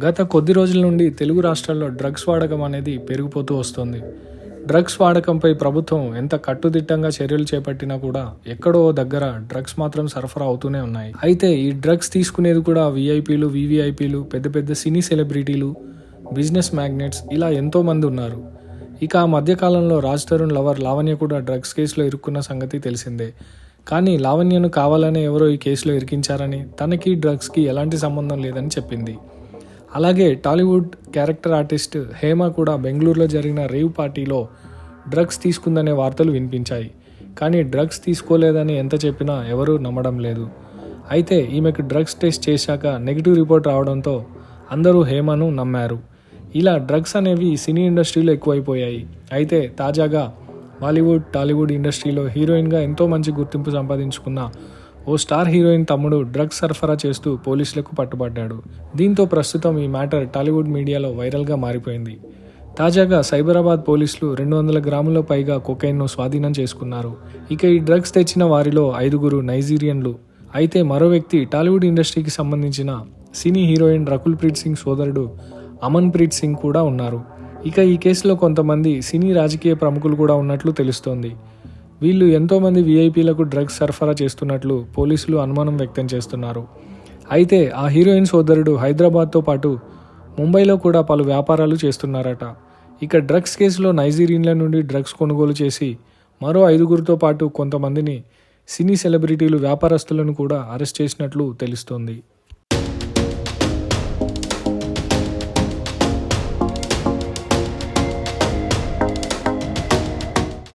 గత కొద్ది రోజుల నుండి తెలుగు రాష్ట్రాల్లో డ్రగ్స్ వాడకం అనేది పెరిగిపోతూ వస్తుంది. డ్రగ్స్ వాడకంపై ప్రభుత్వం ఎంత కట్టుదిట్టంగా చర్యలు చేపట్టినా కూడా ఎక్కడో దగ్గర డ్రగ్స్ మాత్రం సరఫరా అవుతూనే ఉన్నాయి. అయితే ఈ డ్రగ్స్ తీసుకునేది కూడా వీఐపీలు, వీవీఐపీలు, పెద్ద పెద్ద సినీ సెలబ్రిటీలు, బిజినెస్ మ్యాగ్నెట్స్ ఇలా ఎంతో మంది ఉన్నారు. ఇక ఆ మధ్యకాలంలో రాజ్ తరుణ్ లవర్ లావణ్య కూడా డ్రగ్స్ కేసులో ఇరుక్కున్న సంగతి తెలిసిందే. కానీ లావణ్యను కావాలనే ఎవరో ఈ కేసులో ఇరికించారని, తనకి డ్రగ్స్కి ఎలాంటి సంబంధం లేదని చెప్పింది. అలాగే టాలీవుడ్ క్యారెక్టర్ ఆర్టిస్ట్ హేమ కూడా బెంగళూరులో జరిగిన రేవ్ పార్టీలో డ్రగ్స్ తీసుకుందనే వార్తలు వినిపించాయి. కానీ డ్రగ్స్ తీసుకోలేదని ఎంత చెప్పినా ఎవరూ నమ్మడం లేదు. అయితే ఈమెకు డ్రగ్స్ టెస్ట్ చేశాక నెగిటివ్ రిపోర్ట్ రావడంతో అందరూ హేమను నమ్మారు. ఇలా డ్రగ్స్ అనేవి సినీ ఇండస్ట్రీలో ఎక్కువైపోయాయి. అయితే తాజాగా బాలీవుడ్, టాలీవుడ్ ఇండస్ట్రీలో హీరోయిన్గా ఎంతో మంచి గుర్తింపు సంపాదించుకున్న ఓ స్టార్ హీరోయిన్ తమ్ముడు డ్రగ్స్ సరఫరా చేస్తూ పోలీసులకు పట్టుబడ్డాడు. దీంతో ప్రస్తుతం ఈ మ్యాటర్ టాలీవుడ్ మీడియాలో వైరల్గా మారిపోయింది. తాజాగా సైబరాబాద్ పోలీసులు 200 గ్రాముల పైగా కొకైన్ను స్వాధీనం చేసుకున్నారు. ఇక ఈ డ్రగ్స్ తెచ్చిన వారిలో 5 నైజీరియన్లు. అయితే మరో వ్యక్తి టాలీవుడ్ ఇండస్ట్రీకి సంబంధించిన సినీ హీరోయిన్ రకుల్ ప్రీత్ సింగ్ సోదరుడు అమన్ ప్రీత్ సింగ్ కూడా ఉన్నారు. ఇక ఈ కేసులో కొంతమంది సినీ రాజకీయ ప్రముఖులు కూడా ఉన్నట్లు తెలుస్తోంది. వీళ్ళు ఎంతోమంది వీఐపీలకు డ్రగ్స్ సరఫరా చేస్తున్నట్లు పోలీసులు అనుమానం వ్యక్తం చేస్తున్నారు. అయితే ఆ హీరోయిన్ సోదరుడు హైదరాబాద్తో పాటు ముంబైలో కూడా పలు వ్యాపారాలు చేస్తున్నారట. ఇక డ్రగ్స్ కేసులో నైజీరియన్ల నుండి డ్రగ్స్ కొనుగోలు చేసి మరో 5 పాటు కొంతమందిని సినీ సెలబ్రిటీలు, వ్యాపారస్తులను కూడా అరెస్ట్ చేసినట్లు తెలుస్తోంది.